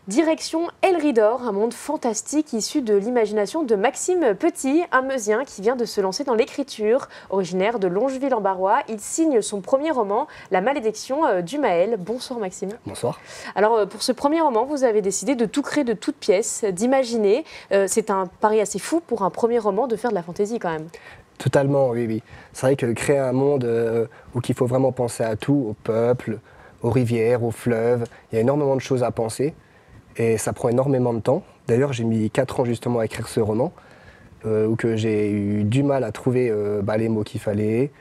Direction Elridor, un monde fantastique issu de l'imagination de Maxime Petit, un Meusien qui vient de se lancer dans l'écriture. Originaire de Longeville-en-Barrois, il signe son premier roman, La malédiction du Maël. Bonsoir Maxime. Bonsoir. Alors pour ce premier roman, vous avez décidé de tout créer de toutes pièces, d'imaginer. C'est un pari assez fou pour un premier roman de faire de la fantaisie quand même. Totalement, oui, oui. C'est vrai que créer un monde où il faut vraiment penser à tout, au peuple, aux rivières, aux fleuves, il y a énormément de choses à penser. Et ça prend énormément de temps. D'ailleurs, j'ai mis 4 ans justement à écrire ce roman, où que j'ai eu du mal à trouver les mots qu'il fallait,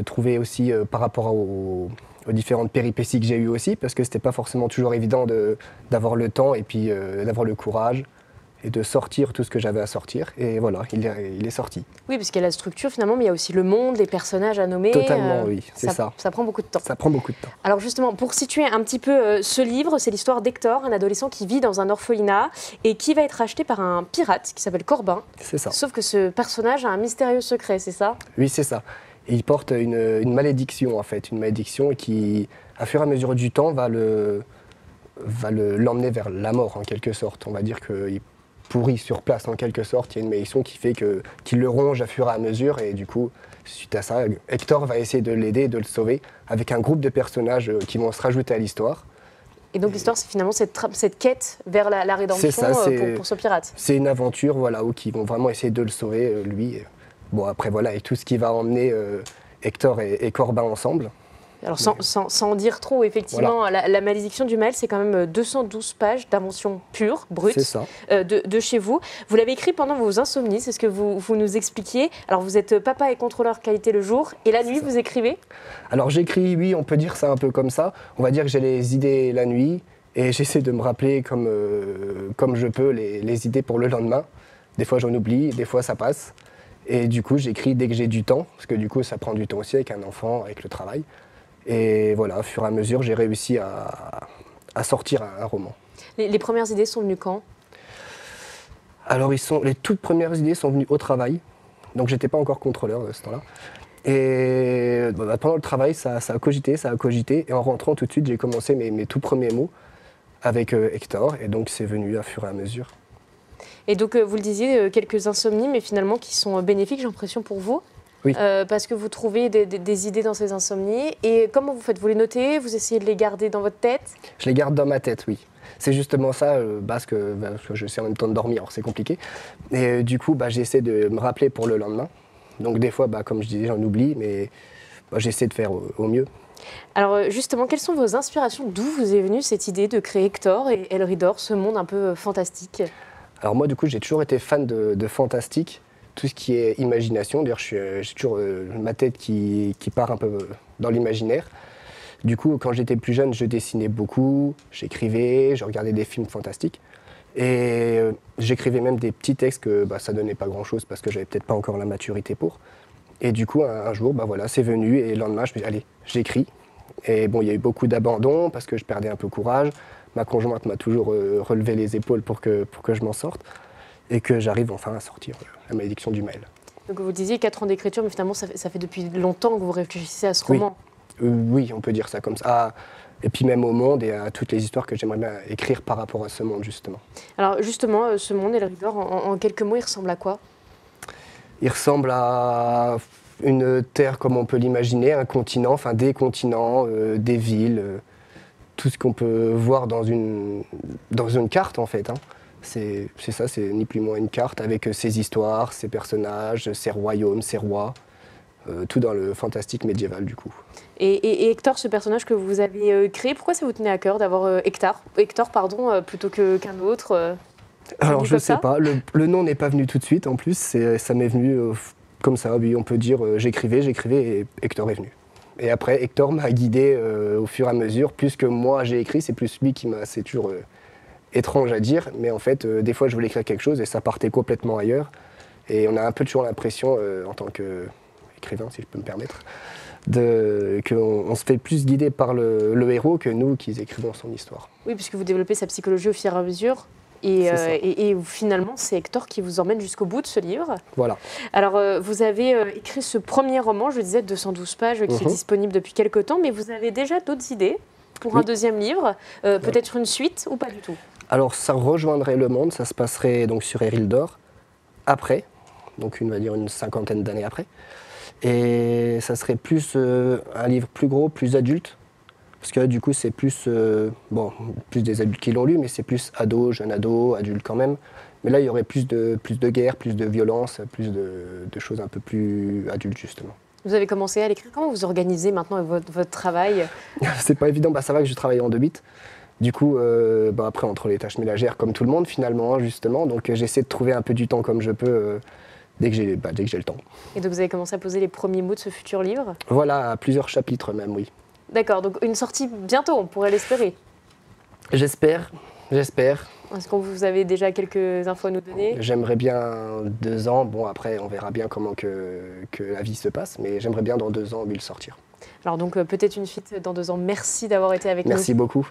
trouver aussi par rapport aux différentes péripéties que j'ai eues aussi, parce que c'était pas forcément toujours évident d'avoir le temps et puis d'avoir le courage et de sortir tout ce que j'avais à sortir. Et voilà, il est sorti. Oui, parce qu'il y a la structure finalement, mais il y a aussi le monde, les personnages à nommer. Totalement, oui, c'est ça. Ça prend beaucoup de temps. Ça prend beaucoup de temps. Alors justement, pour situer un petit peu ce livre, c'est l'histoire d'Hector, un adolescent qui vit dans un orphelinat et qui va être racheté par un pirate qui s'appelle Corbin. C'est ça. Sauf que ce personnage a un mystérieux secret, c'est ça? Oui, c'est ça. Et il porte une malédiction en fait, une malédiction qui, à fur et à mesure du temps, va l'emmener vers la mort en quelque sorte. On va dire qu'il pourrit sur place en quelque sorte. Il y a une malédiction qui fait qu'il le ronge à fur et à mesure et du coup, suite à ça, Hector va essayer de l'aider, de le sauver avec un groupe de personnages qui vont se rajouter à l'histoire. Et donc l'histoire, c'est finalement cette quête vers la rédemption pour ce pirate. C'est une aventure voilà, où ils vont vraiment essayer de le sauver, lui. Bon, après, voilà, et tout ce qui va emmener Hector et Corbin ensemble. Alors, sans en dire trop, effectivement, voilà. La malédiction du Maël, c'est quand même 212 pages d'invention pure, brute, de chez vous. Vous l'avez écrit pendant vos insomnies, c'est ce que vous nous expliquiez. Alors, vous êtes papa et contrôleur qualité le jour, et la nuit, vous écrivez? Alors, j'écris, oui, on peut dire ça un peu comme ça. On va dire que j'ai les idées la nuit, et j'essaie de me rappeler comme je peux les idées pour le lendemain. Des fois, j'en oublie, des fois, ça passe. Et du coup, j'écris dès que j'ai du temps, parce que du coup, ça prend du temps aussi avec un enfant, avec le travail. Et voilà, au fur et à mesure, j'ai réussi à sortir un roman. Les premières idées sont venues quand? Alors, les toutes premières idées sont venues au travail. Donc, j'étais pas encore contrôleur de ce temps-là. Et pendant le travail, ça a cogité, ça a cogité. Et en rentrant tout de suite, j'ai commencé mes tout premiers mots avec Hector. Et donc, c'est venu à fur et à mesure. Et donc, vous le disiez, quelques insomnies, mais finalement qui sont bénéfiques, j'ai l'impression, pour vous. Oui. Parce que vous trouvez des idées dans ces insomnies. Et comment vous faites? Vous les notez? Vous essayez de les garder dans votre tête? Je les garde dans ma tête, oui. C'est justement ça, parce que je sais en même temps de dormir, alors c'est compliqué. Et du coup, j'essaie de me rappeler pour le lendemain. Donc des fois, comme je disais, j'en oublie, mais j'essaie de faire au mieux. Alors justement, quelles sont vos inspirations? D'où vous est venue cette idée de créer Hector et Elridor, ce monde un peu fantastique? Alors moi, du coup, j'ai toujours été fan de fantastique. Tout ce qui est imagination, d'ailleurs j'ai toujours ma tête qui part un peu dans l'imaginaire. Du coup, quand j'étais plus jeune, je dessinais beaucoup, j'écrivais, je regardais des films fantastiques. Et j'écrivais même des petits textes que ça donnait pas grand-chose parce que j'avais peut-être pas encore la maturité pour. Et du coup, un jour, voilà, c'est venu et le lendemain, je me suis dit, allez, j'écris. Et bon, il y a eu beaucoup d'abandon parce que je perdais un peu courage. Ma conjointe m'a toujours relevé les épaules pour que je m'en sorte. Et que j'arrive enfin à sortir La malédiction du Maël. Donc vous disiez 4 ans d'écriture, mais finalement ça fait depuis longtemps que vous réfléchissez à ce roman. Oui, on peut dire ça comme ça. Et puis même au monde et à toutes les histoires que j'aimerais bien écrire par rapport à ce monde, justement. Alors justement, ce monde, Elridor, en quelques mots, il ressemble à quoi? Il ressemble à une terre comme on peut l'imaginer, un continent, enfin des continents, des villes, tout ce qu'on peut voir dans une carte en fait. C'est ça, c'est ni plus ni moins une carte avec ses histoires, ses personnages, ses royaumes, ses rois, tout dans le fantastique médiéval du coup. Et Hector, ce personnage que vous avez créé, pourquoi ça vous tenait à cœur d'avoir Hector, plutôt qu'un autre Alors je sais pas, le nom n'est pas venu tout de suite en plus, ça m'est venu comme ça, oui, on peut dire j'écrivais et Hector est venu. Et après Hector m'a guidé au fur et à mesure, plus que moi j'ai écrit, c'est plus lui qui m'a, c'est toujours étrange à dire, mais en fait, des fois, je voulais écrire quelque chose et ça partait complètement ailleurs. Et on a un peu toujours l'impression, en tant qu'écrivain, si je peux me permettre, qu'on se fait plus guider par le héros que nous qui écrivons son histoire. Oui, puisque vous développez sa psychologie au fur et à mesure. Et finalement, c'est Hector qui vous emmène jusqu'au bout de ce livre. Voilà. Alors, vous avez écrit ce premier roman, je disais, de 212 pages, qui est disponible depuis quelques temps, mais vous avez déjà d'autres idées pour un deuxième livre, peut-être une suite ou pas du tout? Alors ça rejoindrait le monde, ça se passerait donc sur Eryldor, après, donc on va dire une cinquantaine d'années après. Et ça serait plus un livre plus gros, plus adulte, parce que du coup c'est plus, plus des adultes qui l'ont lu, mais c'est plus ado, jeune ado, adulte quand même. Mais là il y aurait plus de guerre, plus de violence, plus de choses un peu plus adultes justement. Vous avez commencé à l'écrire, comment vous organisez maintenant votre travail? C'est pas évident, ça va que je travaille en 2 bits. Du coup, après entre les tâches ménagères comme tout le monde finalement, justement, donc j'essaie de trouver un peu du temps comme je peux dès que j'ai le temps. Et donc vous avez commencé à poser les premiers mots de ce futur livre? Voilà, à plusieurs chapitres même, oui. D'accord, donc une sortie bientôt, on pourrait l'espérer. J'espère. Est-ce que vous avez déjà quelques infos à nous donner? J'aimerais bien 2 ans, bon après on verra bien comment que la vie se passe, mais j'aimerais bien dans 2 ans le sortir. Alors donc peut-être une suite dans 2 ans. Merci d'avoir été avec nous. Merci beaucoup.